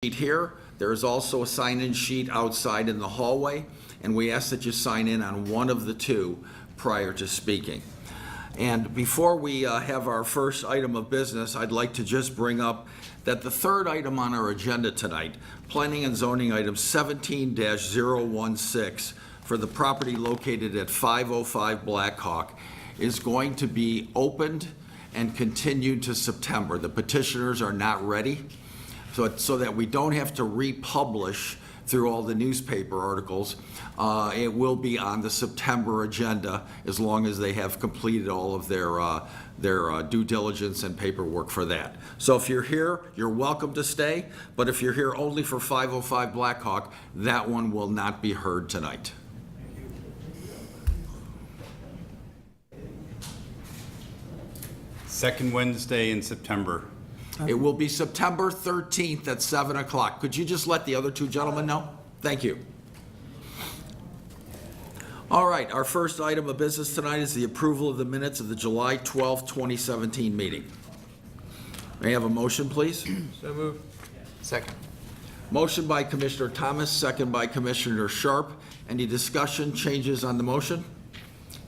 sheet here. There is also a sign-in sheet outside in the hallway, and we ask that you sign in on one of the two prior to speaking. And before we have our first item of business, I'd like to just bring up that the third item on our agenda tonight, Planning and Zoning Item 17-016 for the property located at 505 Black Hawk, is going to be opened and continued to September. The petitioners are not ready, so that we don't have to republish through all the newspaper articles. It will be on the September agenda as long as they have completed all of their due diligence and paperwork for that. So if you're here, you're welcome to stay, but if you're here only for 505 Black Hawk, that one will not be heard tonight. Second Wednesday in September. It will be September 13th at 7 o'clock. Could you just let the other two gentlemen know? Thank you. All right, our first item of business tonight is the approval of the minutes of the July 12th, 2017 meeting. May I have a motion, please? So moved. Second. Motion by Commissioner Thomas, second by Commissioner Sharp. Any discussion, changes on the motion?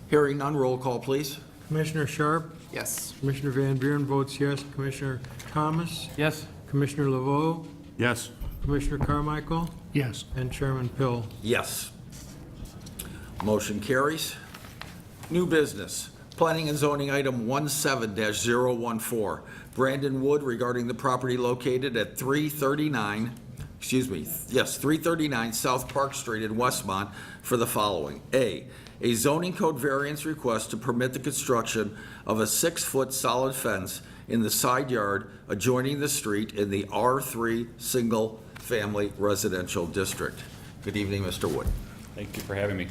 Hearing none, roll call, please. Commissioner Sharp? Yes. Commissioner Van Buren votes yes. Commissioner Thomas? Yes. Commissioner Laveau? Yes. Commissioner Carmichael? Yes. And Chairman Pill. Yes. Motion carries. New business. Planning and Zoning Item 17-014. Brandon Wood regarding the property located at 339 South Park Street in Westmont for the following. A zoning code variance request to permit the construction of a 6-foot solid fence in the side yard adjoining the street in the R3 Single Family Residential District. Good evening, Mr. Wood. Thank you for having me.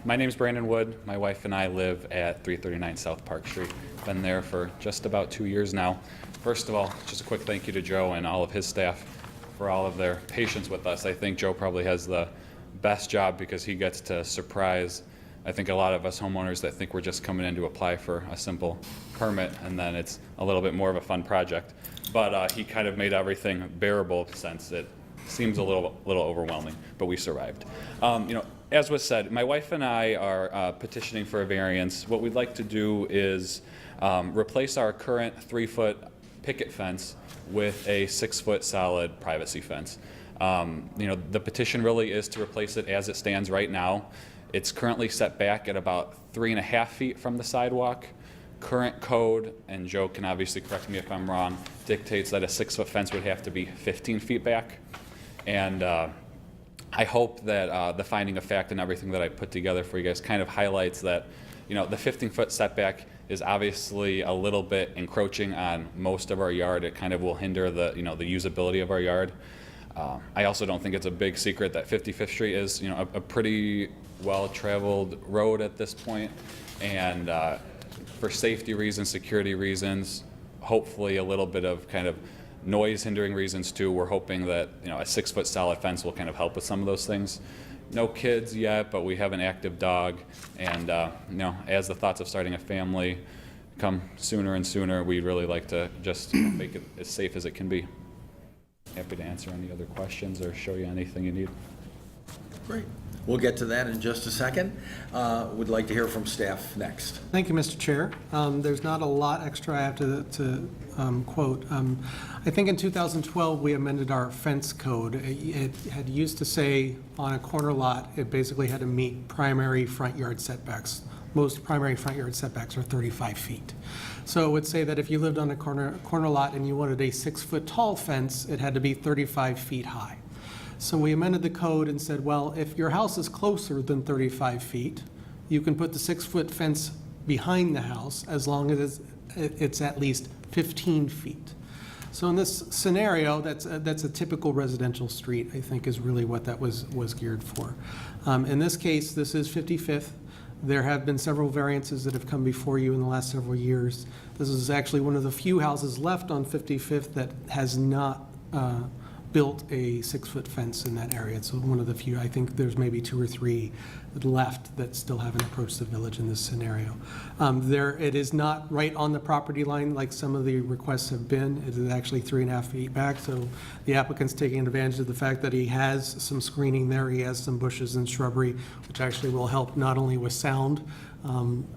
My name is Brandon Wood. My wife and I live at 339 South Park Street. Been there for just about 2 years now. First of all, just a quick thank you to Joe and all of his staff for all of their patience with us. I think Joe probably has the best job because he gets to surprise, I think, a lot of us homeowners that think we're just coming in to apply for a simple permit, and then it's a little bit more of a fun project. But he kind of made everything bearable since it seems a little overwhelming, but we survived. As was said, my wife and I are petitioning for a variance. What we'd like to do is replace our current 3-foot picket fence with a 6-foot solid privacy fence. The petition really is to replace it as it stands right now. It's currently set back at about 3.5 feet from the sidewalk. Current code, and Joe can obviously correct me if I'm wrong, dictates that a 6-foot fence would have to be 15 feet back. And I hope that the finding of fact and everything that I put together for you guys kind of highlights that, the 15-foot setback is obviously a little bit encroaching on most of our yard. It kind of will hinder the, the usability of our yard. I also don't think it's a big secret that 55th Street is, a pretty well-traveled road at this point. And for safety reasons, security reasons, hopefully a little bit of kind of noise hindering reasons too, we're hoping that, a 6-foot solid fence will kind of help with some of those things. No kids yet, but we have an active dog. And, as the thoughts of starting a family come sooner and sooner, we'd really like to just make it as safe as it can be. Happy to answer any other questions or show you anything you need. Great. We'll get to that in just a second. Would like to hear from staff next. Thank you, Mr. Chair. There's not a lot extra I have to quote. I think in 2012 we amended our fence code. It had used to say on a corner lot it basically had to meet primary front yard setbacks. Most primary front yard setbacks are 35 feet. So it would say that if you lived on a corner lot and you wanted a 6-foot tall fence, it had to be 35 feet high. So we amended the code and said, well, if your house is closer than 35 feet, you can put the 6-foot fence behind the house as long as it's at least 15 feet. So in this scenario, that's a typical residential street, I think, is really what that was geared for. In this case, this is 55th. There have been several variances that have come before you in the last several years. This is actually one of the few houses left on 55th that has not built a 6-foot fence in that area. It's one of the few, I think there's maybe 2 or 3 left that still haven't approached the village in this scenario. It is not right on the property line like some of the requests have been. It is actually 3.5 feet back, so the applicant's taking advantage of the fact that he has some screening there. He has some bushes and shrubbery, which actually will help not only with sound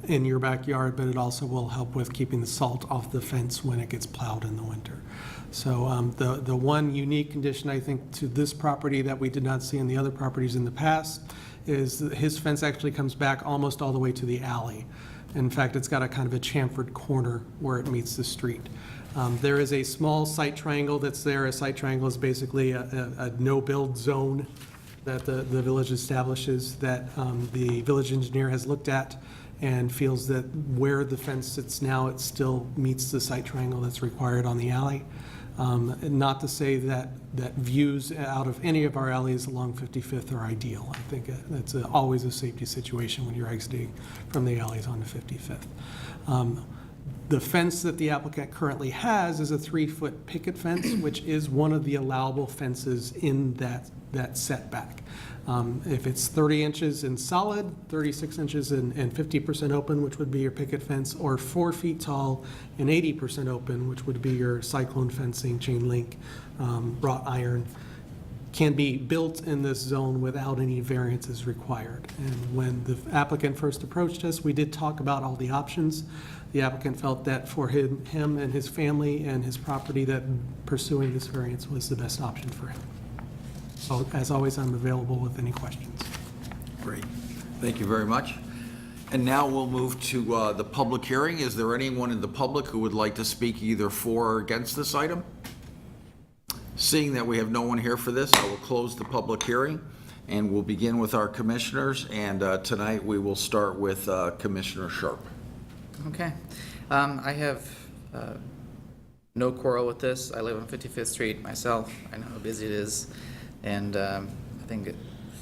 in your backyard, but it also will help with keeping the salt off the fence when it gets plowed in the winter. So the one unique condition, I think, to this property that we did not see in the other properties in the past is that his fence actually comes back almost all the way to the alley. In fact, it's got a kind of a chamfered corner where it meets the street. There is a small site triangle that's there. A site triangle is basically a no-build zone that the village establishes that the village engineer has looked at and feels that where the fence sits now, it still meets the site triangle that's required on the alley. Not to say that views out of any of our alleys along 55th are ideal. I think that's always a safety situation when you're exiting from the alleys onto 55th. The fence that the applicant currently has is a 3-foot picket fence, which is one of the allowable fences in that setback. If it's 30 inches in solid, 36 inches and 50% open, which would be your picket fence, or 4 feet tall and 80% open, which would be your cyclone fencing, chain link, wrought iron, can be built in this zone without any variances required. And when the applicant first approached us, we did talk about all the options. The applicant felt that for him and his family and his property, that pursuing this variance was the best option for him. So as always, I'm available with any questions. Great. Thank you very much. And now we'll move to the public hearing. Is there anyone in the public who would like to speak either for or against this item? Seeing that we have no one here for this, I will close the public hearing, and we'll begin with our commissioners. And tonight, we will start with Commissioner Sharp. Okay. I have no quarrel with this. I live on 55th Street myself. I know how busy it is. And I think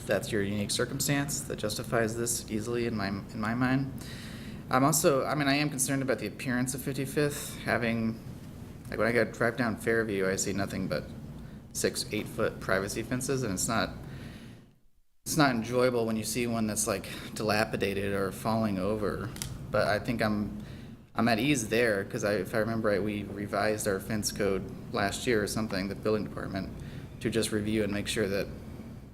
that's your unique circumstance that justifies this easily in my mind. I am concerned about the appearance of 55th. Having, like when I drive down Fairview, I see nothing but 6-8 foot privacy fences, and it's not enjoyable when you see one that's like dilapidated or falling over. But I think I'm at ease there because if I remember right, we revised our fence code last year or something, the building department, to just review and make sure that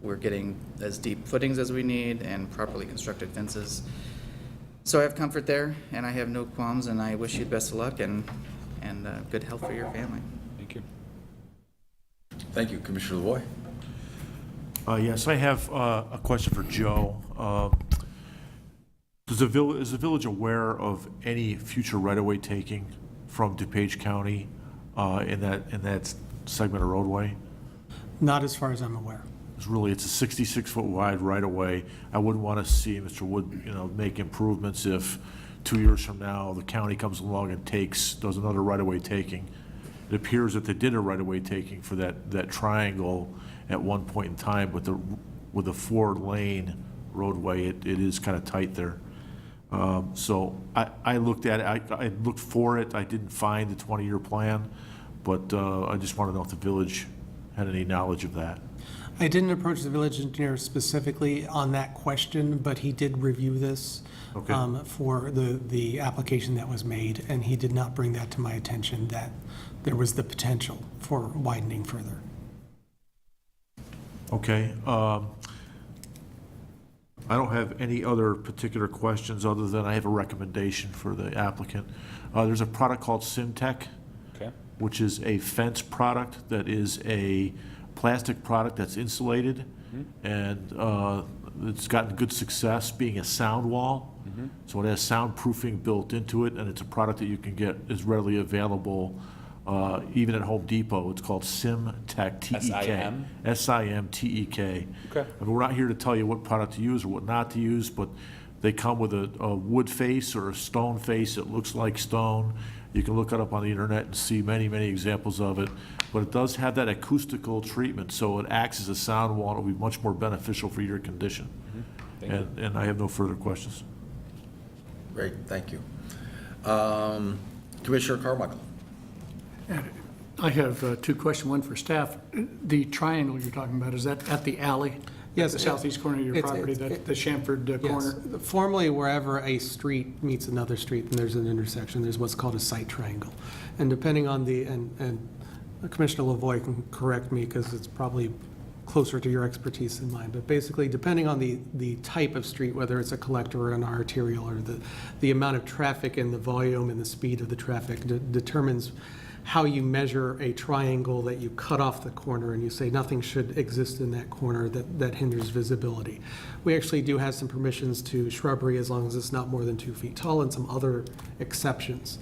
we're getting as deep footings as we need and properly constructed fences. So I have comfort there, and I have no qualms, and I wish you the best of luck and good health for your family. Thank you. Thank you, Commissioner Lavoy. Yes, I have a question for Joe. Is the village aware of any future right-of-way taking from DuPage County in that segment of roadway? Not as far as I'm aware. It's a 66-foot wide right-of-way. I wouldn't want to see Mr. Wood, make improvements if 2 years from now the county comes along and does another right-of-way taking. It appears that they did a right-of-way taking for that triangle at one point in time, but with the 4-lane roadway, it is kind of tight there. So I looked at it. I looked for it. I didn't find the 20-year plan, but I just want to know if the village had any knowledge of that. I didn't approach the village engineer specifically on that question, but he did review this Okay. for the application that was made, and he did not bring that to my attention that there was the potential for widening further. Okay. I don't have any other particular questions other than I have a recommendation for the applicant. There's a product called Simtech, Okay. which is a fence product that is a plastic product that's insulated, and it's gotten good success being a sound wall. So it has soundproofing built into it, and it's a product that you can get, is readily available even at Home Depot. It's called Simtech, T-E-K. S-I-M? S-I-M-T-E-K. Okay. I mean, we're not here to tell you what product to use or what not to use, but they come with a wood face or a stone face that looks like stone. You can look it up on the internet and see many, many examples of it. But it does have that acoustical treatment, so it acts as a sound wall. It'll be much more beneficial for your condition. Thank you. And I have no further questions. Great, thank you. Commissioner Carmichael. I have two questions, one for staff. The triangle you're talking about, is that at the alley? Yes, The southeast corner of your it's- property, it's- the Chamford corner? Yes. Formerly, wherever a street meets another street and there's an intersection, there's what's called a site triangle. And depending on and Commissioner Lavoy can correct me because it's probably closer to your expertise than mine, but basically, depending on the type of street, whether it's a collector or an arterial, or the amount of traffic and the volume and the speed of the traffic determines how you measure a triangle that you cut off the corner and you say nothing should exist in that corner that hinders visibility. We actually do have some permissions to shrubbery as long as it's not more than 2 feet tall and some other exceptions.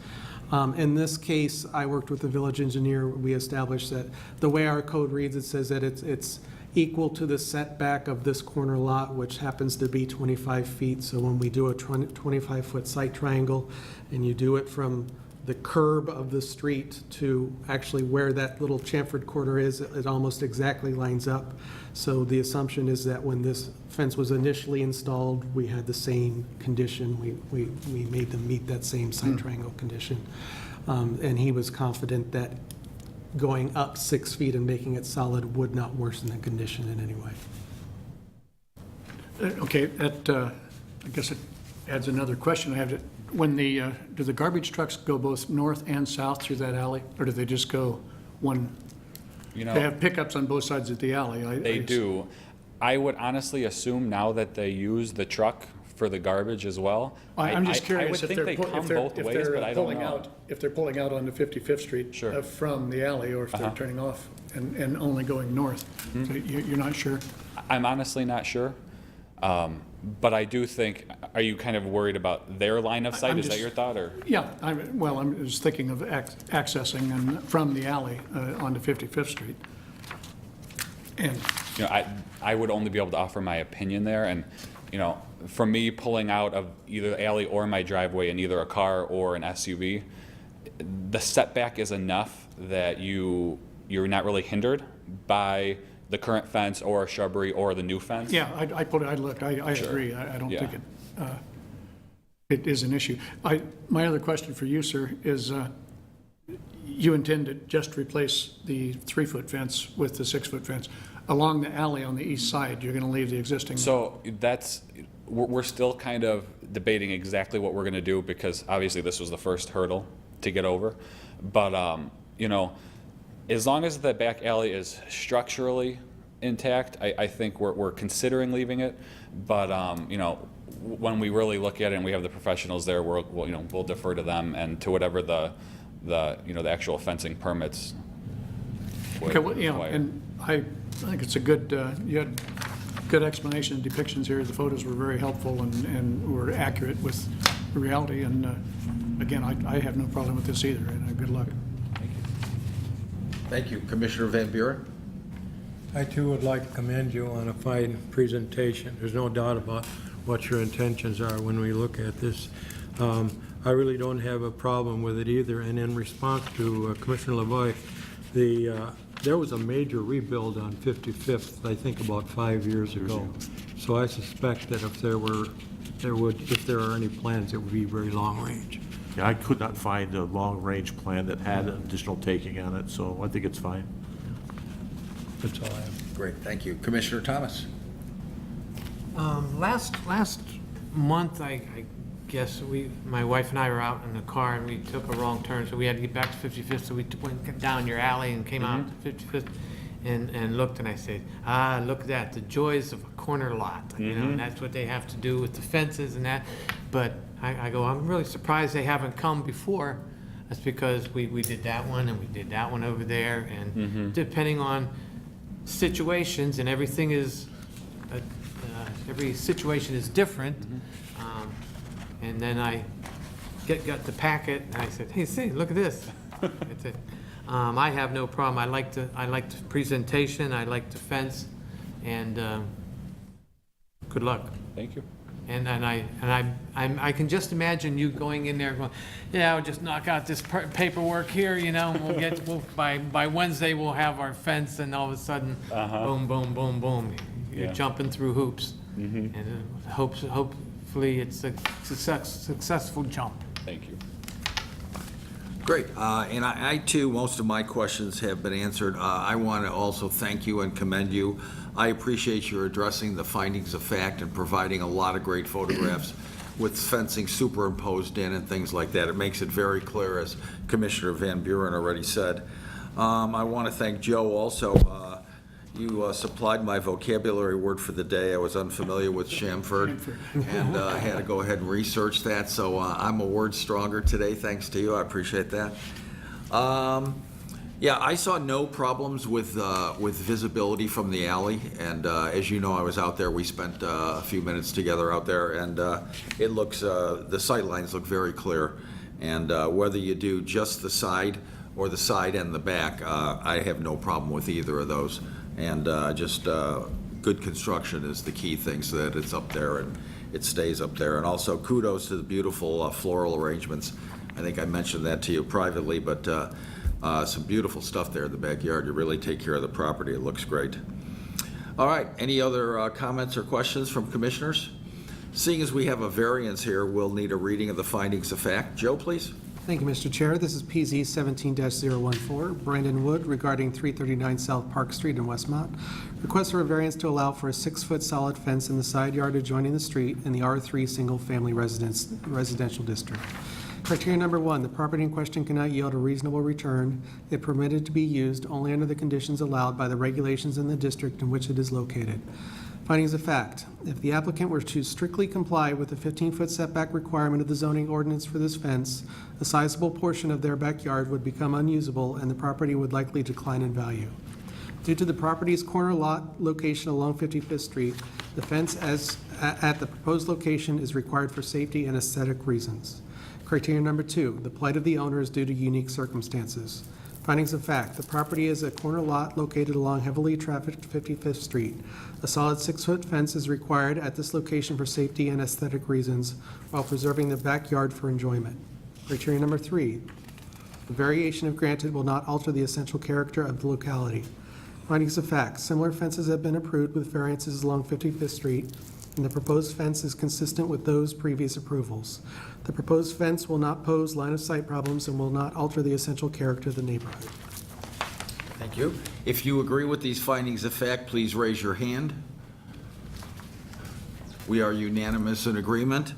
In this case, I worked with the village engineer. We established that the way our code reads, it says that it's equal to the setback of this corner lot, which happens to be 25 feet. So when we do a 25-foot site triangle and you do it from the curb of the street to actually where that little chamfered corner is, it almost exactly lines up. So the assumption is that when this fence was initially installed, we had the same condition. We made them meet that same site triangle condition. And he was confident that going up 6 feet and making it solid would not worsen the condition in any way. Okay, that, I guess it adds another question I have. When do the garbage trucks go both north and south through that alley? Or do they just go one? You They know, have pickups on both sides of the alley. they do. I would honestly assume now that they use the truck for the garbage as well. I'm just I curious would if think they're, they come both ways, but I don't pulling know. out, if they're pulling out onto 55th Street Sure. From the alley, or if they're turning off and only going north. So you're not sure? I'm honestly not sure. But I do think, are you kind of worried about their line of sight? I'm Is that just- your thought, or? Yeah, I'm just thinking of accessing and from the alley onto 55th Street. And, You know, I would only be able to offer my opinion there, and, you know, for me, pulling out of either the alley or my driveway in either a car or an SUV, the setback is enough that you're not really hindered by the current fence or a shrubbery or the new fence. yeah, I looked, I agree. I don't Yeah. think it is an issue. My other question for you, sir, is you intend to just replace the 3-foot fence with the 6-foot fence. Along the alley on the east side, you're going to leave the existing? So we're still kind of debating exactly what we're gonna do, because obviously this was the first hurdle to get over. But, you know, as long as the back alley is structurally intact, I think we're considering leaving it. But, you know, when we really look at it and we have the professionals there, we'll defer to them and to whatever the actual fencing permits would Okay, well, yeah, require. and I think it's a good, you had good explanation and depictions here. The photos were very helpful and were accurate with the reality. And again, I have no problem with this either, and good luck. Thank you. Commissioner Van Buren? I too would like to commend you on a fine presentation. There's no doubt about what your intentions are when we look at this. I really don't have a problem with it either. And in response to Commissioner Lavoy, there was a major rebuild on 55th, I think about 5 years ago. So I suspect that if there are any plans, it would be very long range. Yeah, I could not find a long-range plan that had additional taking on it, so I think it's fine. That's all I have. Great, thank you. Commissioner Thomas? Last month, I guess, my wife and I were out in the car and we took a wrong turn, so we had to get back to 55th, so we went down your alley and came out to 55th and looked, and I said, look at that, the joys of a corner lot, you know, and that's what they have to do with the fences and that. But I go, I'm really surprised they haven't come before. That's because we did that one and we did that one over there, and depending on situations, and everything is, every situation is different. And then I got the packet, and I said, hey, see, look at this. I said, I have no problem. I like the presentation, I like the fence, and good luck. Thank you. And I can just imagine you going in there going, yeah, I'll just knock out this paperwork here, you know, and by Wednesday we'll have our fence, and all of a sudden, boom, boom, boom, boom. You're Yeah. jumping through hoops. And hopefully it's a successful jump. Thank you. Great. And I too, most of my questions have been answered. I want to also thank you and commend you. I appreciate your addressing the findings of fact and providing a lot of great photographs with fencing superimposed in and things like that. It makes it very clear, as Commissioner Van Buren already said. I want to thank Joe also. You supplied my vocabulary word for the day. I was unfamiliar with Shamford and had to go ahead and research that. So I'm a word stronger today, thanks to you. I appreciate that. Yeah, I saw no problems with visibility from the alley. And as you know, I was out there. We spent a few minutes together out there, and it looks the sight lines look very clear. And whether you do just the side or the side and the back, I have no problem with either of those. And just good construction is the key thing, so that it's up there and it stays up there. And also kudos to the beautiful floral arrangements. I think I mentioned that to you privately, but some beautiful stuff there in the backyard. You really take care of the property. It looks great. All right, any other comments or questions from commissioners? Seeing as we have a variance here, we'll need a reading of the findings of fact. Joe, please. Thank you, Mr. Chair. This is PZ 17-014, Brandon Wood, regarding 339 South Park Street in Westmont. Request for a variance to allow for a 6-foot solid fence in the side yard adjoining the street in the R3 single-family residential district. Criteria number 1, the property in question cannot yield a reasonable return if permitted to be used only under the conditions allowed by the regulations in the district in which it is located. Findings of fact. If the applicant were to strictly comply with the 15-foot setback requirement of the zoning ordinance for this fence, a sizable portion of their backyard would become unusable and the property would likely decline in value. Due to the property's corner lot location along 55th Street, the fence at the proposed location is required for safety and aesthetic reasons. Criteria number 2, the plight of the owner is due to unique circumstances. Findings of fact. The property is a corner lot located along heavily trafficked 55th Street. A solid 6-foot fence is required at this location for safety and aesthetic reasons while preserving the backyard for enjoyment. Criteria number 3. The variation if granted will not alter the essential character of the locality. Findings of fact. Similar fences have been approved with variances along 55th Street, and the proposed fence is consistent with those previous approvals. The proposed fence will not pose line-of-sight problems and will not alter the essential character of the neighborhood. Thank you. If you agree with these findings of fact, please raise your hand. We are unanimous in agreement.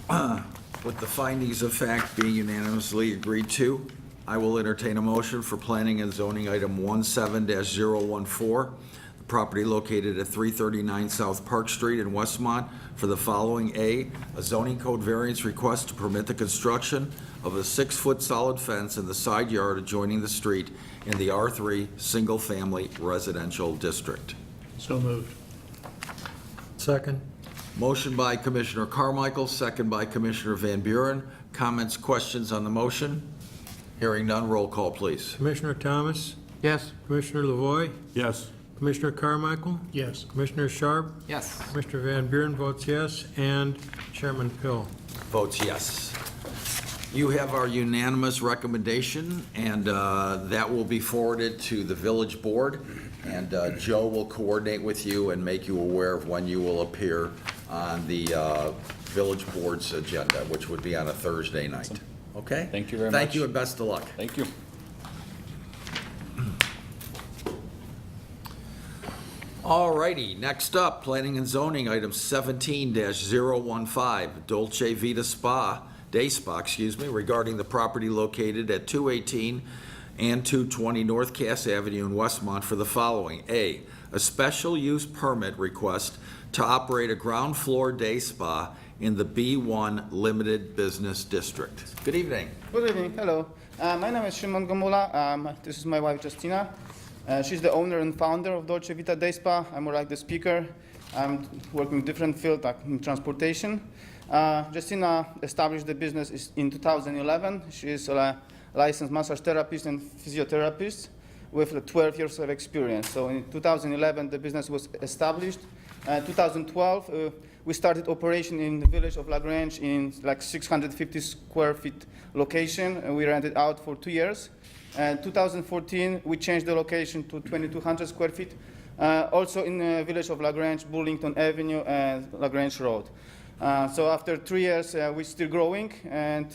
With the findings of fact being unanimously agreed to, I will entertain a motion for planning and zoning item 17-014, the property located at 339 South Park Street in Westmont, for the following: A zoning code variance request to permit the construction of a 6-foot solid fence in the side yard adjoining the street in the R3 single-family residential district. So moved. Second. Motion by Commissioner Carmichael, second by Commissioner Van Buren. Comments, questions on the motion? Hearing none, roll call, please. Commissioner Thomas? Yes. Commissioner Lavoy? Yes. Commissioner Carmichael? Yes. Commissioner Sharp? Yes. Commissioner Van Buren votes yes, and Chairman Pill. Votes yes. You have our unanimous recommendation, and that will be forwarded to the village board, and Joe will coordinate with you and make you aware of when you will appear on the village board's agenda, which would be on a Thursday night. Okay? Thank you very Thank much. you and best of luck. Thank you. All righty, next up, planning and zoning, item 17-015, Dolce Vita Day Spa, regarding the property located at 218 and 220 North Cass Avenue in Westmont for the following: A special use permit request to operate a ground floor day spa in the B1 Limited Business District. Good evening. Good evening. Hello. My name is Szymon Gomula. This is my wife, Justina. She's the owner and founder of Dolce Vita Day Spa. I'm more like the speaker. I'm working in different fields, like in transportation. Justina established the business in 2011. She is a licensed massage therapist and physiotherapist with 12 years of experience. So in 2011, the business was established. 2012, we started operation in the village of Lagrange in like 650 square feet location, and we rented out for 2 years. 2014, we changed the location to 2,200 square feet, also in the village of Lagrange, Burlington Avenue, and Lagrange Road. So after 3 years, we're still growing, and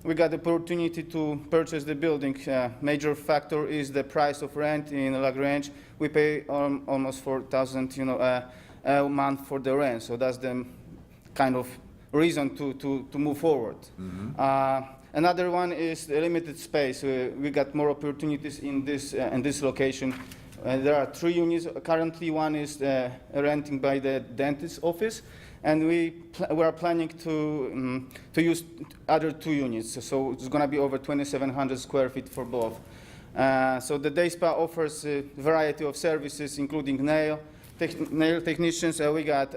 we got the opportunity to purchase the building. Major factor is the price of rent in LaGrange. We pay almost $4,000, a month for the rent. So that's the kind of reason to move forward. Another one is the limited space. We got more opportunities in this location. There are 3 units currently. One is renting by the dentist's office, and we are planning to use other 2 units. So it's going to be over 2,700 square feet for both. So the day spa offers a variety of services, including nail technicians. We got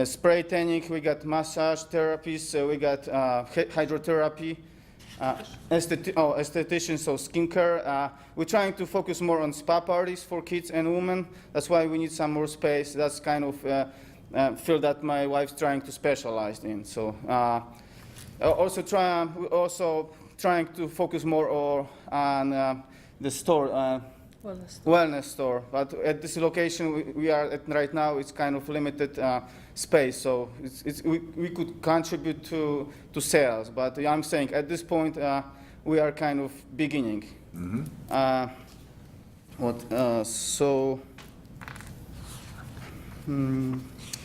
spray tanning, we got massage therapies, we got hydrotherapy, estheticians, so skincare. We're trying to focus more on spa parties for kids and women. That's why we need some more space. That's kind of field that my wife's trying to specialize in. So also trying to focus more on the store. Wellness store, but at this location we are at right now, it's kind of limited space, so we could contribute to sales, but I'm saying at this point we are kind of beginning.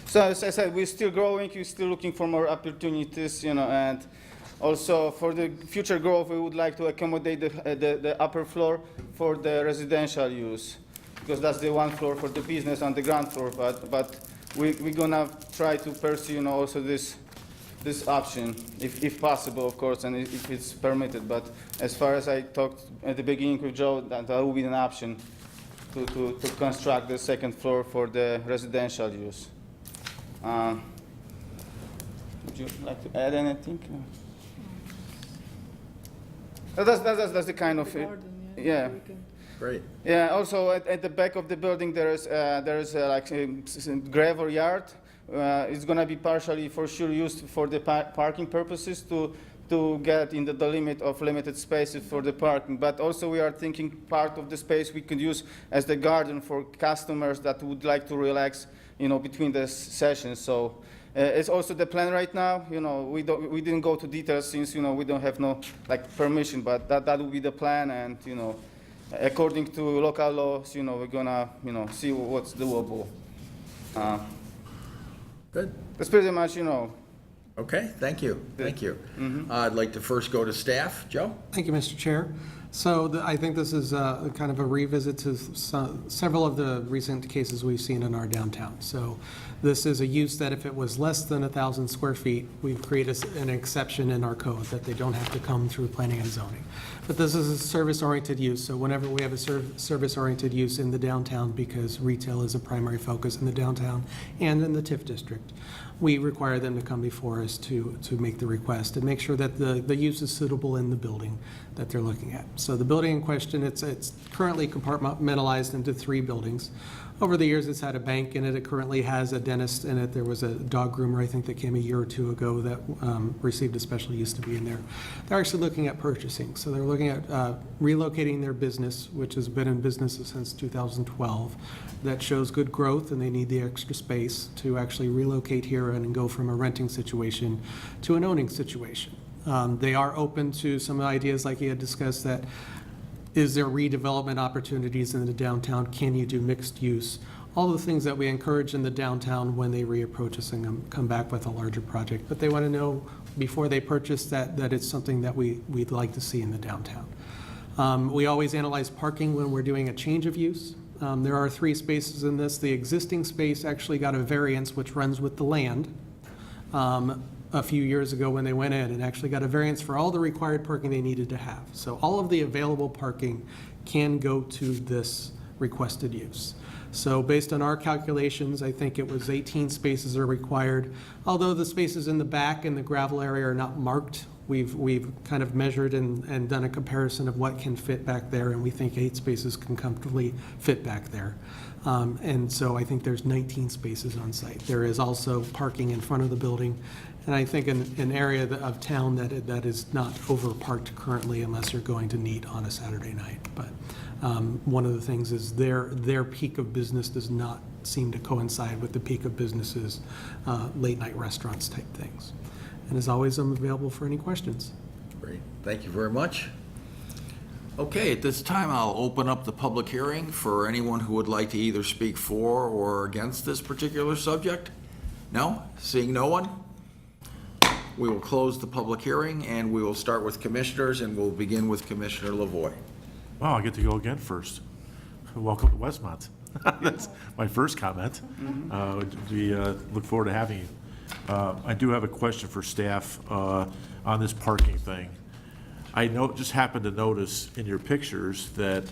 So as I said, we're still growing, we're still looking for more opportunities, and also, for the future growth, we would like to accommodate the upper floor for the residential use, because that's the 1 floor for the business on the ground floor. But we're gonna try to pursue, also this option, if possible, of course, and if it's permitted. But as far as I talked at the beginning with Joe, that will be an option to construct the 2nd floor for the residential use. Would you like to add anything? That's the kind of yeah. Great. Yeah. Also, at the back of the building, there is like a gravel yard. It's going to be partially, for sure, used for the parking purposes to get in the limit of limited spaces for the parking. But also, we are thinking part of the space we could use as the garden for customers that would like to relax, between the sessions. So. It's also the plan right now. We didn't go to details since we don't have no permission, but that will be the plan, and according to local laws, we're gonna see what's doable. Good. That's pretty much Okay, thank you. I'd like to first go to staff. Joe? Thank you, Mr. Chair. So I think this is kind of a revisit to several of the recent cases we've seen in our downtown. So this is a use that if it was less than 1,000 square feet, we've created an exception in our code that they don't have to come through planning and zoning. But this is a service-oriented use, so whenever we have a service-oriented use in the downtown, because retail is a primary focus in the downtown and in the TIF district, we require them to come before us to make the request and make sure that the use is suitable in the building that they're looking at. So the building in question, it's currently compartmentalized into 3 buildings. Over the years, it's had a bank in it. It currently has a dentist in it. There was a dog groomer, I think, that came a year or 2 ago that received a special use to be in there. They're actually looking at purchasing. So they're looking at relocating their business, which has been in business since 2012. That shows good growth, and they need the extra space to actually relocate here and go from a renting situation to an owning situation. They are open to some ideas like you had discussed, that is there redevelopment opportunities in the downtown? Can you do mixed use? All the things that we encourage in the downtown when they reapproach us and come back with a larger project. But they want to know before they purchase that it's something that we'd like to see in the downtown. We always analyze parking when we're doing a change of use. There are 3 spaces in this. The existing space actually got a variance which runs with the land a few years ago when they went in, and actually got a variance for all the required parking they needed to have. So all of the available parking can go to this requested use. So based on our calculations, I think it was 18 spaces are required. Although the spaces in the back and the gravel area are not marked, we've kind of measured and done a comparison of what can fit back there, and we think 8 spaces can comfortably fit back there. And so I think there's 19 spaces on site. There is also parking in front of the building, and I think an area of town that is not overparked currently unless you're going to Neat on a Saturday night. But one of the things is their peak of business does not seem to coincide with the peak of businesses, late night restaurants type things. And as always, I'm available for any questions. Great, thank you very much. Okay, at this time, I'll open up the public hearing for anyone who would like to either speak for or against this particular subject. No? Seeing no one? We will close the public hearing, and we will start with commissioners, and we'll begin with Commissioner Lavoy. Wow, I get to go again first. Welcome to Westmont. That's my first comment. We look forward to having you. I do have a question for staff on this parking thing. I just happened to notice in your pictures that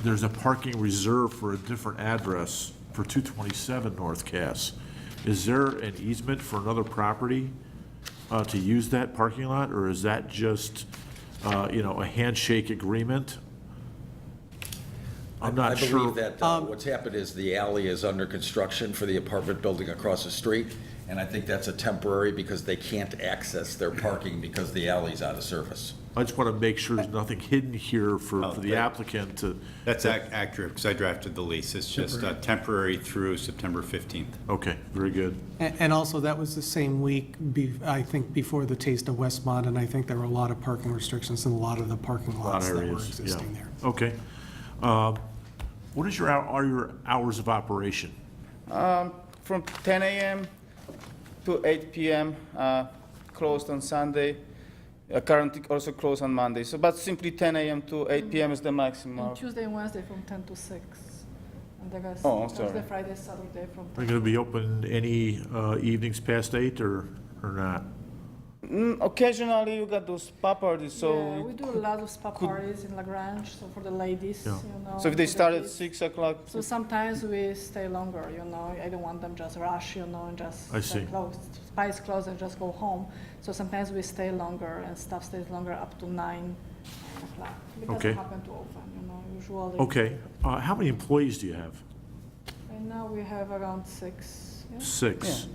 there's a parking reserved for a different address for 227 North Cass. Is there an easement for another property to use that parking lot, or is that just, a handshake agreement? I'm not sure. I believe that what's happened is the alley is under construction for the apartment building across the street, and I think that's a temporary because they can't access their parking because the alley's out of service. I just want to make sure there's nothing hidden here for the applicant to. That's accurate, because I drafted the lease. It's just temporary through September 15th. Okay, very good. And also, that was the same week, I think, before the Taste of Westmont, and I think there were a lot of parking restrictions in a lot of the parking lots that were areas, yeah. existing there. Okay. What is are your hours of operation? From 10 a.m. to 8 p.m., closed on Sunday. Currently also closed on Monday. So, but simply 10 a.m. to 8 p.m. is the maximum. And Tuesday and Wednesday from 10 to 6. And the rest, Oh, sorry. Thursday, Friday, Saturday from Are you 10 going to be open any evenings past 8 or not? Occasionally you got those spa parties, so. Yeah, we do a lot of spa parties in Lagrange, so for the ladies, Yeah. So if they for the start at kids. 6 o'clock, So sometimes we stay longer, I don't want them just rush, and just I see. close. Spa is closed and just go home. So sometimes we stay longer and staff stays longer up to 9 o'clock. Because Okay. it happen to open, usually. Okay. How many employees do you have? And now we have around 6. Yeah? 6.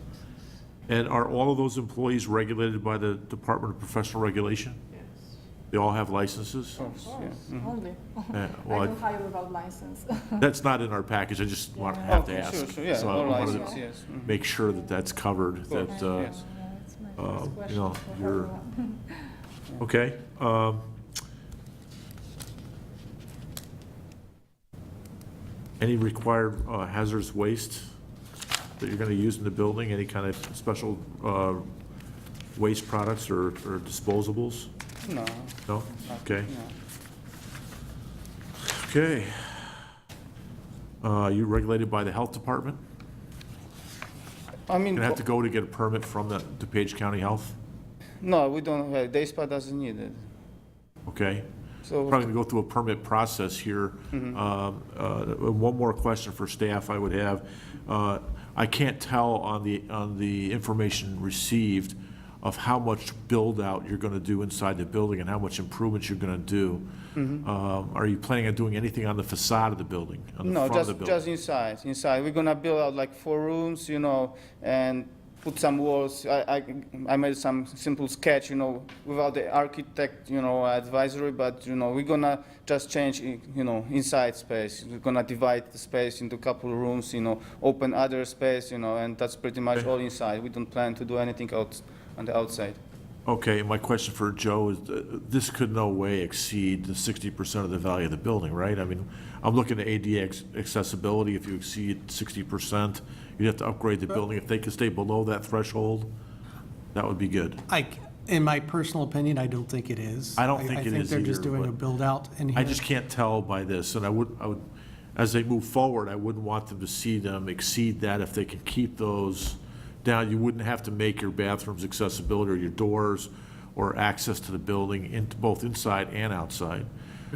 And are all of those employees regulated by the Department of Professional Regulation? Yes. They all have licenses? Of course, only. Well, I don't hire without license. that's not in our package. I just have to Okay, ask. sure, yeah, So I no wanted license, to yes. make sure that that's covered, that, yes. It's my first question for you're, everyone. okay. Any required hazardous waste that you're going to use in the building? Any kind of special waste products or disposables? no. No? Okay. No. Okay. You regulated by the health department? I mean, Gonna have to go to get a permit from the DuPage County Health? no, we don't have, day spa doesn't need it. Okay. So, Probably gonna go through a permit process here. One more question for staff I would have. I can't tell on the information received of how much build-out you're gonna do inside the building and how much improvements you're gonna do. Are you planning on doing anything on the facade of the building, on the no, front of the building? just inside, inside. We're gonna build out like 4 rooms, and put some walls. I made some simple sketch, without the architect, advisory, but, we're gonna just change, inside space. We're gonna divide the space into a couple of rooms, open other space, and that's pretty much Okay. all inside. We don't plan to do anything out on the outside. Okay, my question for Joe is, this could no way exceed the 60% of the value of the building, right? I mean, I'm looking at ADA accessibility. If you exceed 60%, you'd have to upgrade the building. If they could stay below that threshold, that would be good. In my personal opinion, I don't think it is. I don't think it I think is they're just either, doing a but build-out in here. I just can't tell by this, and I would, as they move forward, I wouldn't want them to see them exceed that. If they can keep those down, you wouldn't have to make your bathrooms accessibility or your doors or access to the building, both inside and outside.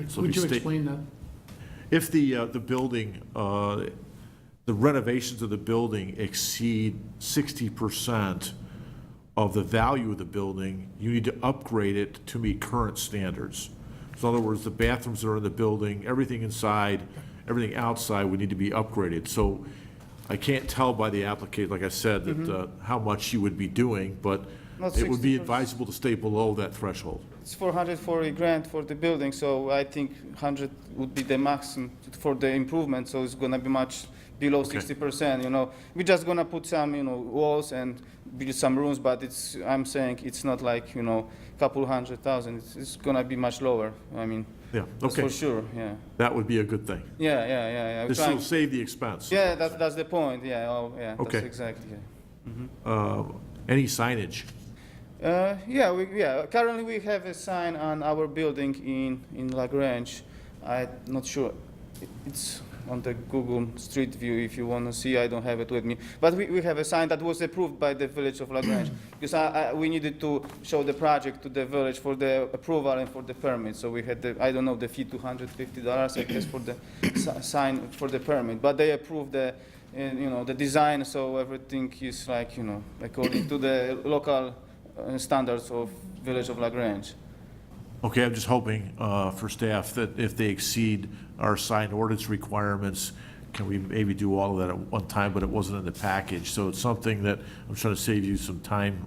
So Would if you stay- explain that? If the building, the renovations of the building exceed 60% of the value of the building, you need to upgrade it to meet current standards. So in other words, the bathrooms that are in the building, everything inside, everything outside would need to be upgraded. So I can't tell by the applicant, like I said, that how much you would be doing, but Not it would be 60%. advisable to stay below that threshold. It's 440 grand for the building, so I think 100 would be the maximum for the improvement, so it's gonna be much below Okay. 60%, you know. We're just gonna put some, you know, walls and build some rooms, but I'm saying it's not like, you know, couple 100,000. It's gonna be much lower, I mean, Yeah, that's okay. for sure, yeah. That would be a good thing. Yeah. We're This trying- will save the expense. Yeah, that's the point, yeah, that's Okay. exactly, yeah. Any signage? Currently we have a sign on our building in Lagrange. I'm not sure. It's on the Google Street View if you want to see. I don't have it with me. But we have a sign that was approved by the village of Lagrange because we needed to show the project to the village for the approval and for the permit. So we had the fee, $250, I guess, for the sign for the permit. But they approved the design, so everything is like, you know, according to the local standards of village of Lagrange. Okay, I'm just hoping for staff that if they exceed our sign ordinance requirements, can we maybe do all of that at one time, but it wasn't in the package. So it's something that, I'm trying to save you some time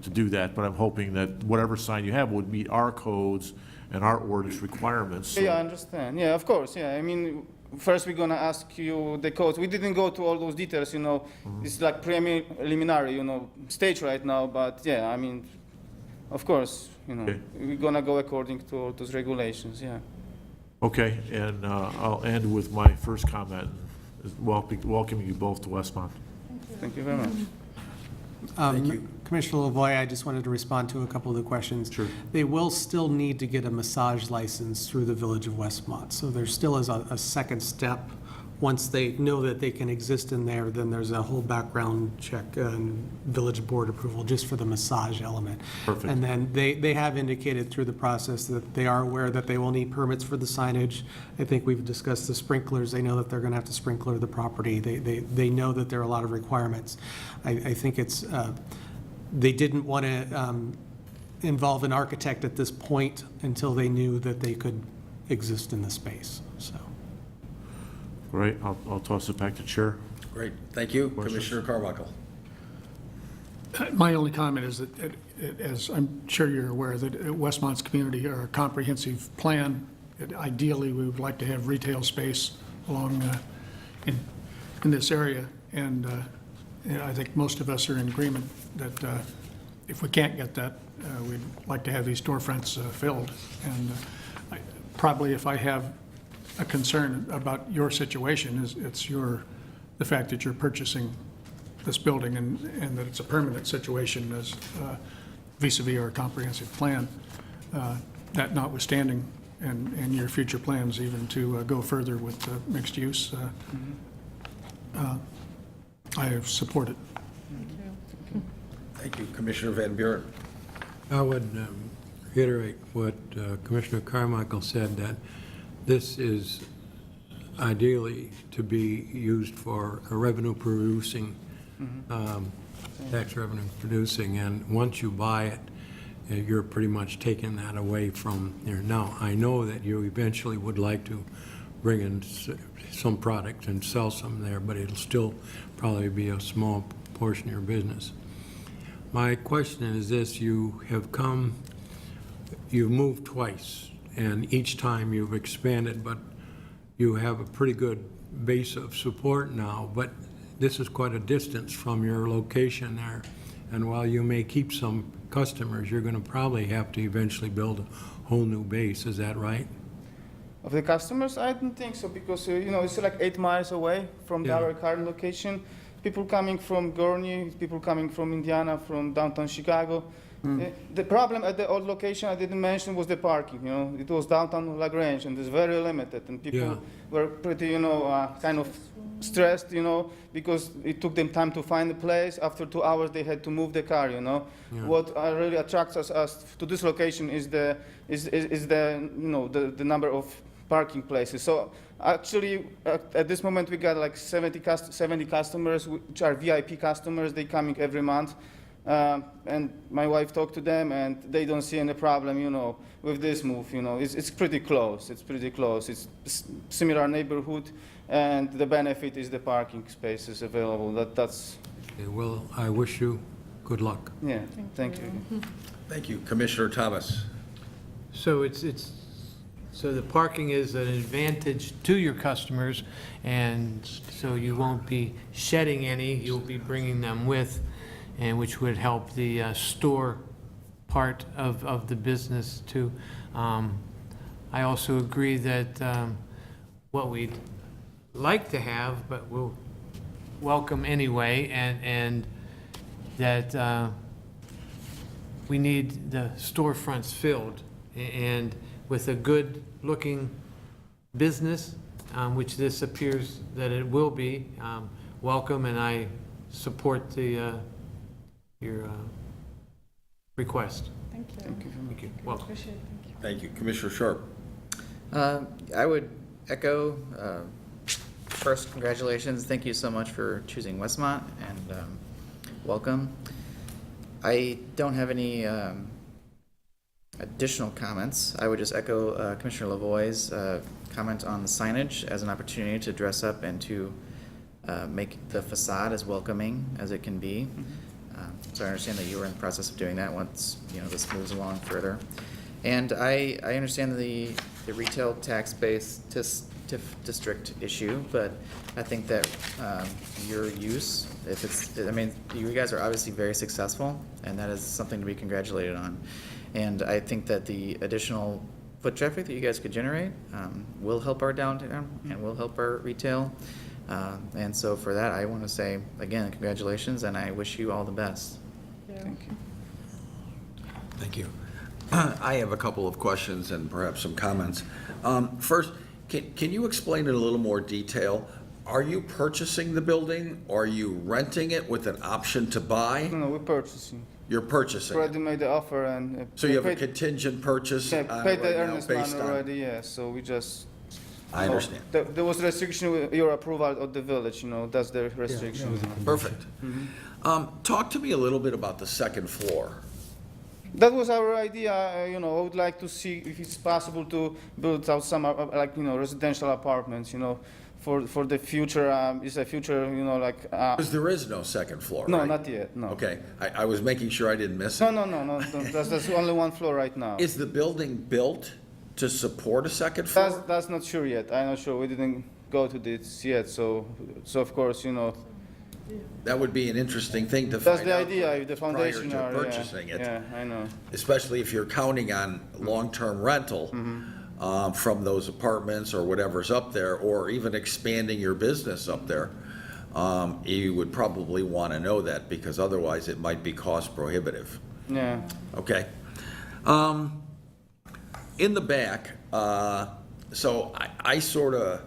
to do that, but I'm hoping that whatever sign you have would meet our codes and our ordinance requirements. So- Yeah, I understand. Yeah, of course, yeah. I mean, first we're gonna ask you the codes. We didn't go to all those details, you know. It's like preliminary, you know, stage right now, but yeah, I mean, of course, you know, Okay. we're gonna go according to all those regulations, yeah. Okay, and I'll end with my first comment, is welcoming you both to Westmont. Thank you very much. Thank you. Commissioner Lavoy, I just wanted to respond to a couple of the questions. Sure. They will still need to get a massage license through the Village of Westmont. So there still is a second step. Once they know that they can exist in there, then there's a whole background check and village board approval just for the massage element. Perfect. And then they have indicated through the process that they are aware that they will need permits for the signage. I think we've discussed the sprinklers. They know that they're going to have to sprinkler the property. They know that there are a lot of requirements. I think it's, they didn't want to involve an architect at this point until they knew that they could exist in the space, so. All right, I'll toss it back to Chair. Great, thank you. Questions? Commissioner Carmichael. My only comment is that, as I'm sure you're aware, that at Westmont's community, our comprehensive plan, ideally, we would like to have retail space along in this area. And I think most of us are in agreement that if we can't get that, we'd like to have these storefronts filled. And probably if I have a concern about your situation, it's the fact that you're purchasing this building and that it's a permanent situation as vis-à-vis our comprehensive plan. That notwithstanding, and your future plans even to go further with mixed use, I support it. Thank you. Commissioner Van Buren. I would reiterate what Commissioner Carmichael said, that this is ideally to be used for a revenue producing, tax revenue producing, and once you buy it, you're pretty much taking that away from there. Now, I know that you eventually would like to bring in some product and sell some there, but it'll still probably be a small portion of your business. My question is this: you've moved twice, and each time you've expanded, but you have a pretty good base of support now, but this is quite a distance from your location there. And while you may keep some customers, you're going to probably have to eventually build a whole new base. Is that right? Of the customers, I don't think so, because, it's like 8 miles away from Yeah. our current location. People coming from Gurney, people coming from Indiana, from downtown Chicago. The problem at the old location I didn't mention was the parking, It was downtown Lagrange, and it's very limited, and people Yeah. were pretty, kind of stressed, because it took them time to find a place. After 2 hours, they had to move the car, Yeah. What really attracts us to this location is the number of parking places. So actually, at this moment, we got like 70 customers, which are VIP customers. They coming every month. And my wife talked to them, and they don't see any problem, with this move. It's pretty close. It's similar neighborhood, and the benefit is the parking spaces available. That's Okay, well, I wish you good luck. Yeah, thank you. Thank you. Commissioner Thomas? So so the parking is an advantage to your customers, and so you won't be shedding any, you'll be bringing them with, and which would help the store part of the business too. I also agree that what we'd like to have, but we'll welcome anyway, and that we need the storefronts filled, and with a good-looking business, which this appears that it will be, welcome, and I support your request. Thank you. Thank you. Welcome. Appreciate it, thank you. Thank you. Commissioner Sharp? I would echo, first, congratulations. Thank you so much for choosing Westmont, and welcome. I don't have any additional comments. I would just echo Commissioner Lavoie's comment on the signage as an opportunity to dress up and to make the facade as welcoming as it can be. So I understand that you were in the process of doing that once, this moves along further. And I understand the retail tax base TIF district issue, but I think that your use, you guys are obviously very successful, and that is something to be congratulated on. And I think that the additional foot traffic that you guys could generate will help our downtown and will help our retail. And so for that, I want to say, again, congratulations, and I wish you all the best. Thank you. Thank you. I have a couple of questions and perhaps some comments. First, can you explain in a little more detail? Are you purchasing the building? Or are you renting it with an option to buy? No, we're purchasing. You're purchasing Already it. made the offer and. So you have a paid- contingent purchase Yeah, on paid it the right now earnest money based on? already, yeah, so we just. I understand. There was restriction with your approval of the village, that's the restriction. Perfect. Talk to me a little bit about the second floor. That was our idea, I would like to see if it's possible to build out some, residential apartments, for the future, it's a future, Because there is no second floor, no, right? not yet, no. Okay, I was making sure I didn't miss it. No, that's only one floor right now. Is the building built to support a second floor? That's not sure yet, I'm not sure, we didn't go to this yet, so of course, That would be an interesting thing to that's find the out idea, if the foundation prior are, to purchasing it. yeah, I know. Especially if you're counting on long-term rental from those apartments or whatever's up there, or even expanding your business up there. You would probably want to know that, because otherwise it might be cost prohibitive. Yeah. Okay. In the back, so I sort of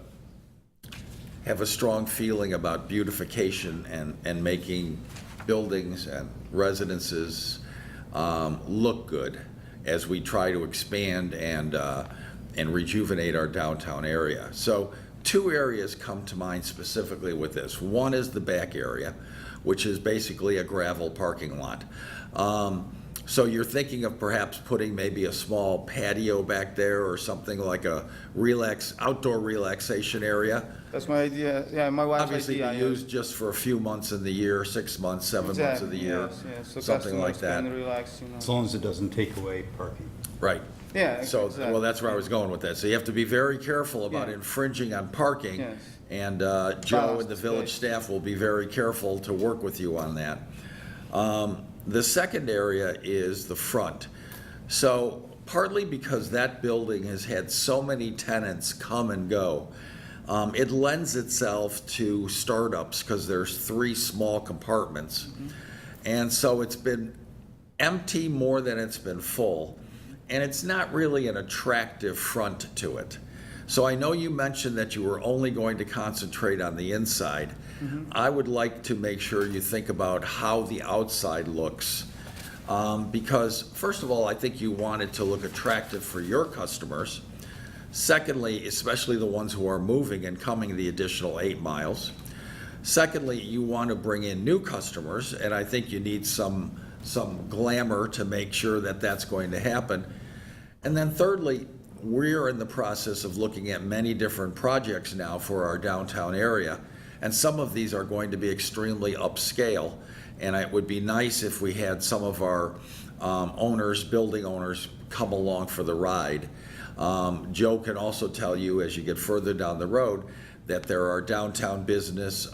have a strong feeling about beautification and making buildings and residences look good as we try to expand and rejuvenate our downtown area. So two areas come to mind specifically with this. One is the back area, which is basically a gravel parking lot. So you're thinking of perhaps putting maybe a small patio back there or something like a outdoor relaxation area. That's my idea, yeah, my wife's Obviously, idea. to use just for a few months in the year, 6 months, 7 months of the year, So something like customers can that. relax, As long as it doesn't take away parking. Right. Yeah, So, exactly. well, that's where I was going with that. So you have to be very careful about Yeah. infringing on parking. Yes. And Joe and the Balanced village space. staff will be very careful to work with you on that. The second area is the front. So partly because that building has had so many tenants come and go, it lends itself to startups because there's 3 small compartments. And so it's been empty more than it's been full, and it's not really an attractive front to it. So I know you mentioned that you were only going to concentrate on the inside. I would like to make sure you think about how the outside looks. Because first of all, I think you want it to look attractive for your customers. Secondly, especially the ones who are moving and coming the additional 8 miles. Secondly, you want to bring in new customers, and I think you need some glamour to make sure that that's going to happen. And then thirdly, we're in the process of looking at many different projects now for our downtown area, and some of these are going to be extremely upscale. And it would be nice if we had some of our owners, building owners, come along for the ride. Joe can also tell you, as you get further down the road, that there are downtown business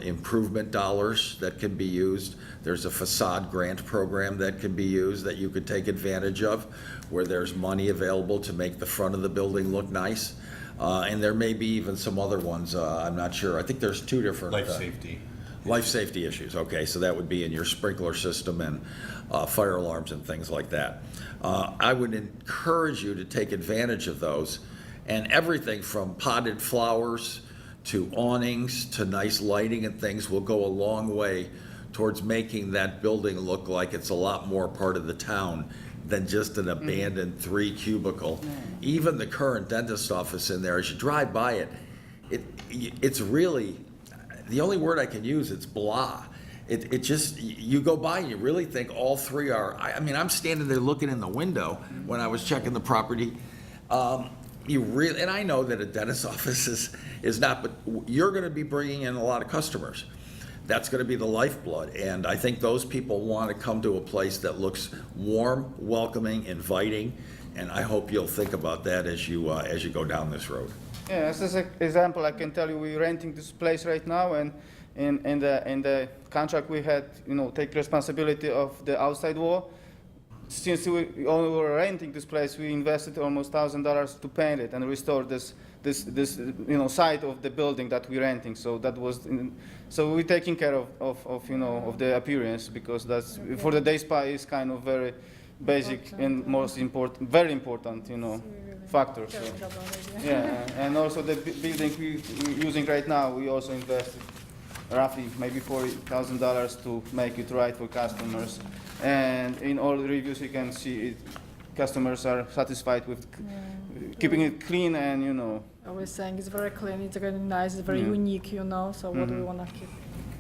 improvement dollars that can be used. There's a facade grant program that can be used that you could take advantage of, where there's money available to make the front of the building look nice. And there may be even some other ones, I'm not sure. I think there's two different. Life safety. Life safety issues, okay, so that would be in your sprinkler system and fire alarms and things like that. I would encourage you to take advantage of those, and everything from potted flowers to awnings to nice lighting and things will go a long way towards making that building look like it's a lot more part of the town than just an abandoned 3 cubicle. Even the current dentist office in there, as you drive by it's really, the only word I can use, it's blah. It just, you go by and you really think all 3 are, I mean, I'm standing there looking in the window when I was checking the property. You really, and I know that a dentist office is not, but you're gonna be bringing in a lot of customers. That's gonna be the lifeblood, and I think those people wanna come to a place that looks warm, welcoming, inviting, and I hope you'll think about that as you go down this road. Yeah, as an example, I can tell you we're renting this place right now, and in the contract we had, take responsibility of the outside wall. Since we only were renting this place, we invested almost $1,000 to paint it and restore this side of the building that we're renting. So that was, so we're taking care of the appearance, because that's for the day spa is kind of very basic and most important, very important, factor. So, yeah, and also the building we're using right now, we also invested roughly maybe $40,000 to make it right for customers. And in all the reviews you can see customers are satisfied with keeping it clean and I was saying it's very clean, it's very nice, it's very unique, so what do we want to keep?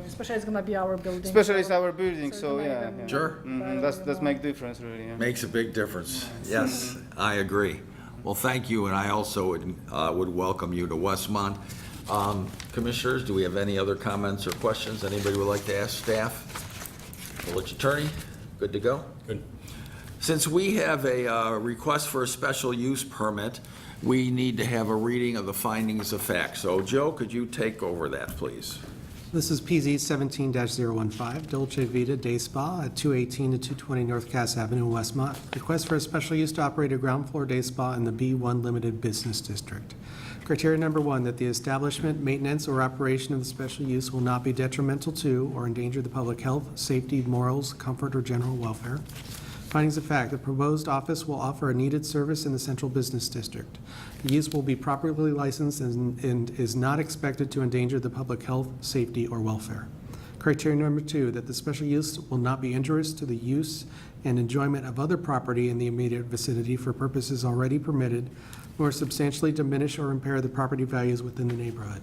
Especially it's gonna be our building. Especially it's so- our building, so it's gonna yeah. even Sure. very, That's very make difference really. Yeah. Makes a big difference. Yes, I agree. Well, thank you, and I also would welcome you to Westmont. Commissioners, do we have any other comments or questions anybody would like to ask staff? Village Attorney, good to go? Good. Since we have a request for a special use permit, we need to have a reading of the findings of fact. So Joe, could you take over that, please? This is PZ 17-015, Dolce Vita Day Spa at 218 to 220 North Cass Avenue, Westmont. Request for a special use to operate a ground floor day spa in the B1 Limited Business District. Criteria number 1, that the establishment, maintenance, or operation of the special use will not be detrimental to or endanger the public health, safety, morals, comfort, or general welfare. Findings of fact, the proposed office will offer a needed service in the central business district. The use will be properly licensed and is not expected to endanger the public health, safety, or welfare. Criteria number 2, that the special use will not be injurious to the use and enjoyment of other property in the immediate vicinity for purposes already permitted, nor substantially diminish or impair the property values within the neighborhood.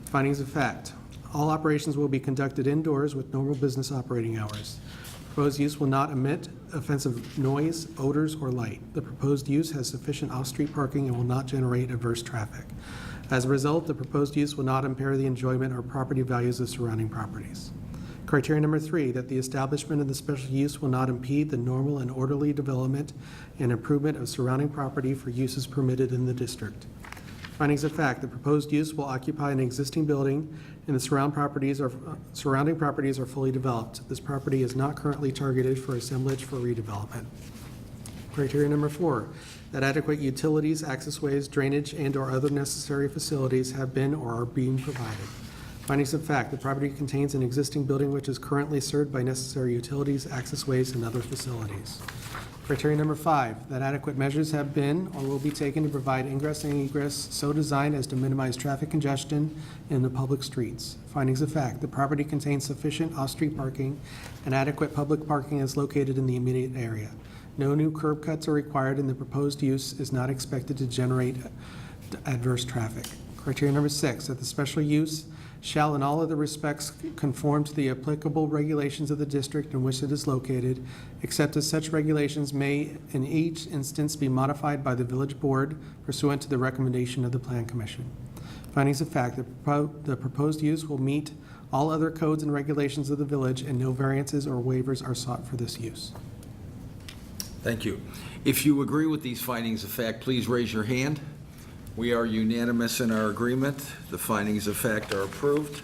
Findings of fact, all operations will be conducted indoors with normal business operating hours. Proposed use will not emit offensive noise, odors, or light. The proposed use has sufficient off-street parking and will not generate adverse traffic. As a result, the proposed use will not impair the enjoyment or property values of surrounding properties. Criteria number 3, that the establishment of the special use will not impede the normal and orderly development and improvement of surrounding property for uses permitted in the district. Findings of fact, the proposed use will occupy an existing building and the surrounding properties are fully developed. This property is not currently targeted for assemblage for redevelopment. Criteria number 4, that adequate utilities, accessways, drainage, and/or other necessary facilities have been or are being provided. Findings of fact, the property contains an existing building which is currently served by necessary utilities, accessways, and other facilities. Criteria number 5, that adequate measures have been or will be taken to provide ingress and egress so designed as to minimize traffic congestion in the public streets. Findings of fact, the property contains sufficient off-street parking and adequate public parking is located in the immediate area. No new curb cuts are required and the proposed use is not expected to generate adverse traffic. Criteria number 6, that the special use shall in all other respects conform to the applicable regulations of the district in which it is located, except as such regulations may in each instance be modified by the village board pursuant to the recommendation of the Plan Commission. Findings of fact, the proposed use will meet all other codes and regulations of the village, and no variances or waivers are sought for this use. Thank you. If you agree with these findings of fact, please raise your hand. We are unanimous in our agreement. The findings of fact are approved.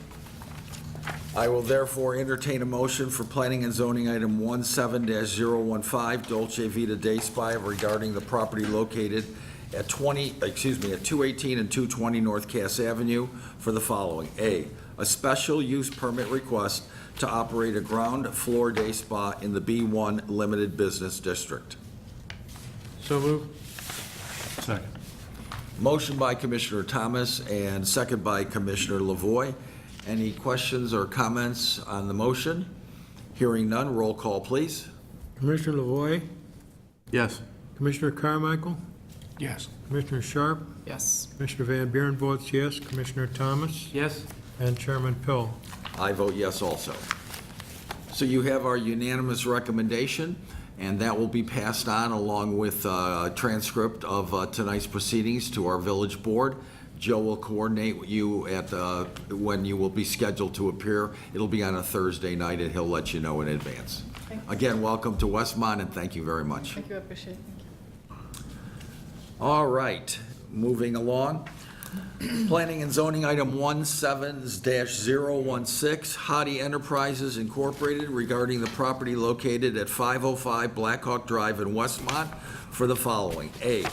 I will therefore entertain a motion for Planning and Zoning Item 17-015, Dolce Vita Day Spa, regarding the property located at 218 and 220 North Cass Avenue for the following. A special use permit request to operate a ground floor day spa in the B1 Limited Business District. So moved. Second. Motion by Commissioner Thomas and second by Commissioner Lavoy. Any questions or comments on the motion? Hearing none, roll call, please. Commissioner Lavoy, Yes. Commissioner Carmichael, Yes. Commissioner Sharp, Yes. Commissioner Van Buren votes yes, Commissioner Thomas, Yes. and Chairman Pill. I vote yes also. So you have our unanimous recommendation, and that will be passed on along with a transcript of tonight's proceedings to our village board. Joe will coordinate with you at when you will be scheduled to appear. It'll be on a Thursday night, and he'll let you know in advance. Again, welcome to Westmont, and thank you very much. Thank you, I appreciate it. All right, moving along. Planning and Zoning Item 17-016, Hadi Enterprises Incorporated, regarding the property located at 505 Blackhawk Drive in Westmont for the following. A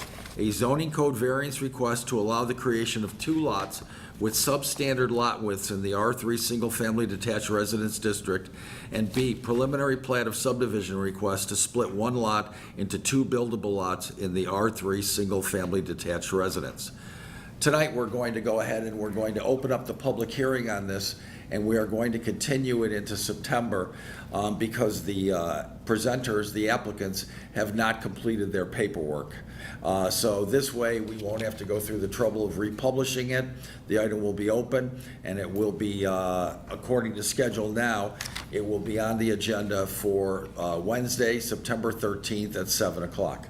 zoning code variance request to allow the creation of 2 lots with substandard lot widths in the R3 Single Family Detached Residence District, and B, preliminary plat of subdivision request to split 1 lot into 2 buildable lots in the R3 Single Family Detached Residence. Tonight, we're going to go ahead and we're going to open up the public hearing on this, and we are going to continue it into September because the presenters, the applicants, have not completed their paperwork. So this way, we won't have to go through the trouble of republishing it. The item will be open, and it will be, according to schedule now, it will be on the agenda for Wednesday, September 13th at 7 o'clock.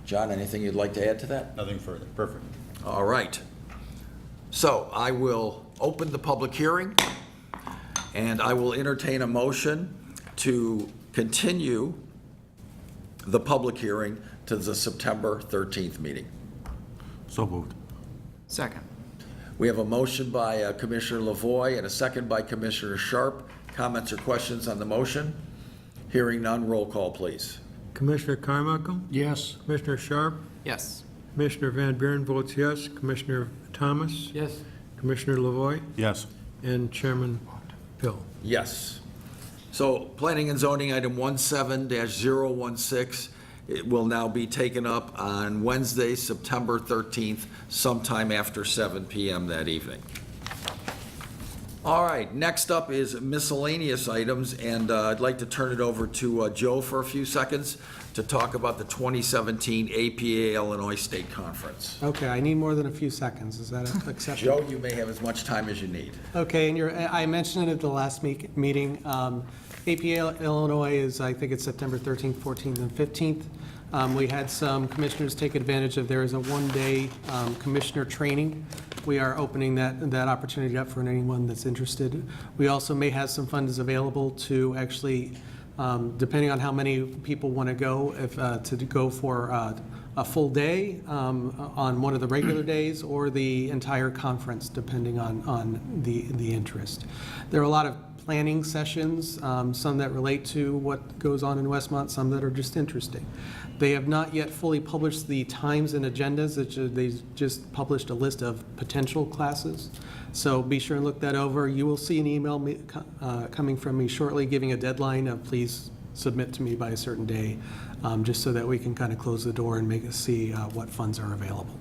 John, anything you'd like to add to that? Nothing further. Perfect. All right. So I will open the public hearing, and I will entertain a motion to continue the public hearing to the September 13th meeting. So moved. Second. We have a motion by Commissioner Lavoy and a second by Commissioner Sharp. Comments or questions on the motion? Hearing none, roll call, please. Commissioner Carmichael, Yes. Commissioner Sharp, Yes. Commissioner Van Buren votes yes, Commissioner Thomas, Yes. Commissioner Lavoy, Yes. and Chairman Pill. Yes. So Planning and Zoning Item 17-016, it will now be taken up on Wednesday, September 13th, sometime after 7 p.m. that evening. All right, next up is miscellaneous items, and I'd like to turn it over to Joe for a few seconds to talk about the 2017 APA Illinois State Conference. Okay, I need more than a few seconds. Is that acceptable? Joe, you may have as much time as you need. Okay, and I mentioned it at the last meeting. APA Illinois is, I think it's September 13th, 14th, and 15th. We had some commissioners take advantage of, there is a one-day commissioner training. We are opening that opportunity up for anyone that's interested. We also may have some funds available to actually, depending on how many people want to go, to go for a full day on one of the regular days or the entire conference, depending on the interest. There are a lot of planning sessions, some that relate to what goes on in Westmont, some that are just interesting. They have not yet fully published the times and agendas. They just published a list of potential classes. So be sure and look that over. You will see an email coming from me shortly giving a deadline of please submit to me by a certain day, just so that we can kind of close the door and make us see what funds are available.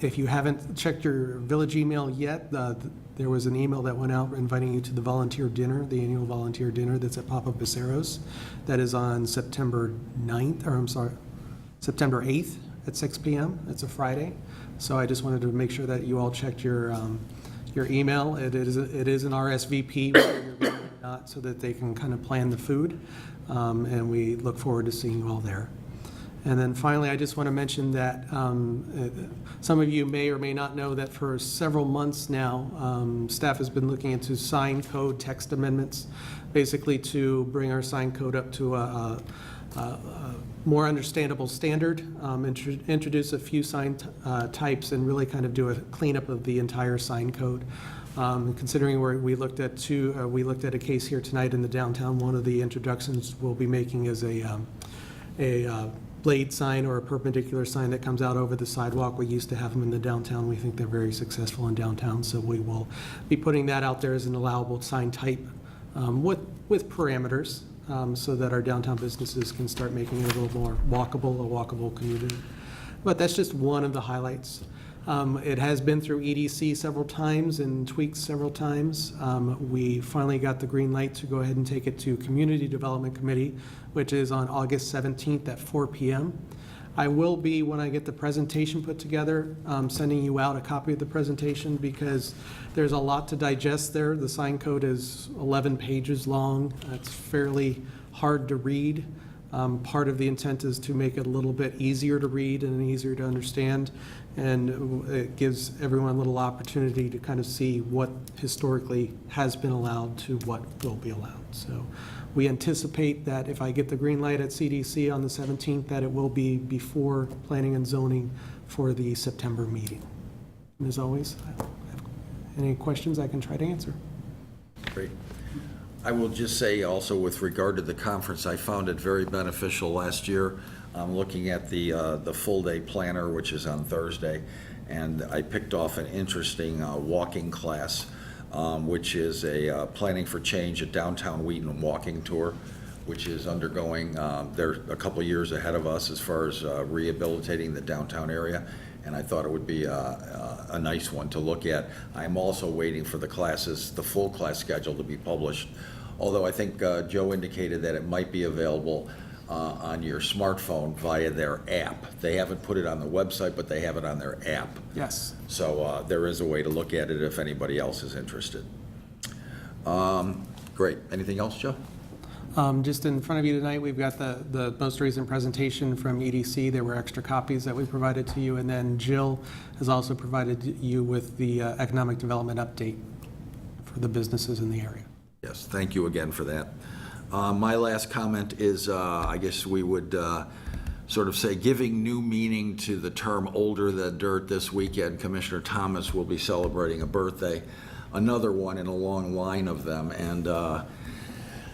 If you haven't checked your village email yet, there was an email that went out inviting you to the volunteer dinner, the annual volunteer dinner that's at Papa Becerro's. That is on September 8th at 6 p.m. It's a Friday. So I just wanted to make sure that you all checked your email. It is an RSVP, whether you're going or not, so that they can kind of plan the food. And we look forward to seeing you all there. And then finally, I just want to mention that some of you may or may not know that for several months now, staff has been looking into sign code text amendments, basically to bring our sign code up to a more understandable standard, introduce a few sign types, and really kind of do a cleanup of the entire sign code. Considering we looked at a case here tonight in the downtown. One of the introductions we'll be making is a blade sign or a perpendicular sign that comes out over the sidewalk. We used to have them in the downtown. We think they're very successful in downtown, so we will be putting that out there as an allowable sign type with parameters, so that our downtown businesses can start making it a little more walkable, a walkable community. But that's just one of the highlights. It has been through EDC several times and tweaked several times. We finally got the green light to go ahead and take it to Community Development Committee, which is on August 17th at 4 p.m. I will be, when I get the presentation put together, sending you out a copy of the presentation because there's a lot to digest there. The sign code is 11 pages long. It's fairly hard to read. Part of the intent is to make it a little bit easier to read and easier to understand, and it gives everyone a little opportunity to kind of see what historically has been allowed to what will be allowed. So we anticipate that if I get the green light at CDC on the 17th, that it will be before Planning and Zoning for the September meeting. And as always, any questions I can try to answer. Great. I will just say also with regard to the conference, I found it very beneficial last year. I'm looking at the full-day planner, which is on Thursday, and I picked off an interesting walking class, which is a Planning for Change at Downtown Wheaton walking tour, which is undergoing, they're a couple years ahead of us as far as rehabilitating the downtown area, and I thought it would be a nice one to look at. I'm also waiting for the classes, the full class schedule to be published, although I think Joe indicated that it might be available on your smartphone via their app. They haven't put it on the website, but they have it on their app. Yes. So there is a way to look at it if anybody else is interested. Great. Anything else, Joe? Just in front of you tonight, we've got the most recent presentation from EDC. There were extra copies that we provided to you, and then Jill has also provided you with the economic development update for the businesses in the area. Yes, thank you again for that. My last comment is, I guess we would sort of say, giving new meaning to the term older than dirt. This weekend, Commissioner Thomas will be celebrating a birthday, another one in a long line of them, and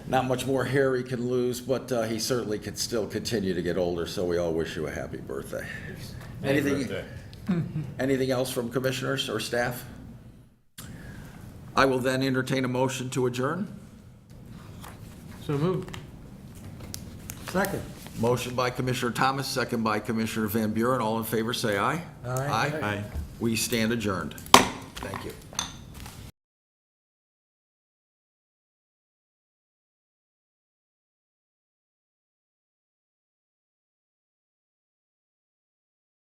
not much more hair he can lose, but he certainly could still continue to get older, so we all wish you a happy birthday. Anything else from commissioners or staff? I will then entertain a motion to adjourn. So moved. Second. Motion by Commissioner Thomas, second by Commissioner Van Buren. All in favor, say aye. Aye. Aye. We stand adjourned. Thank you.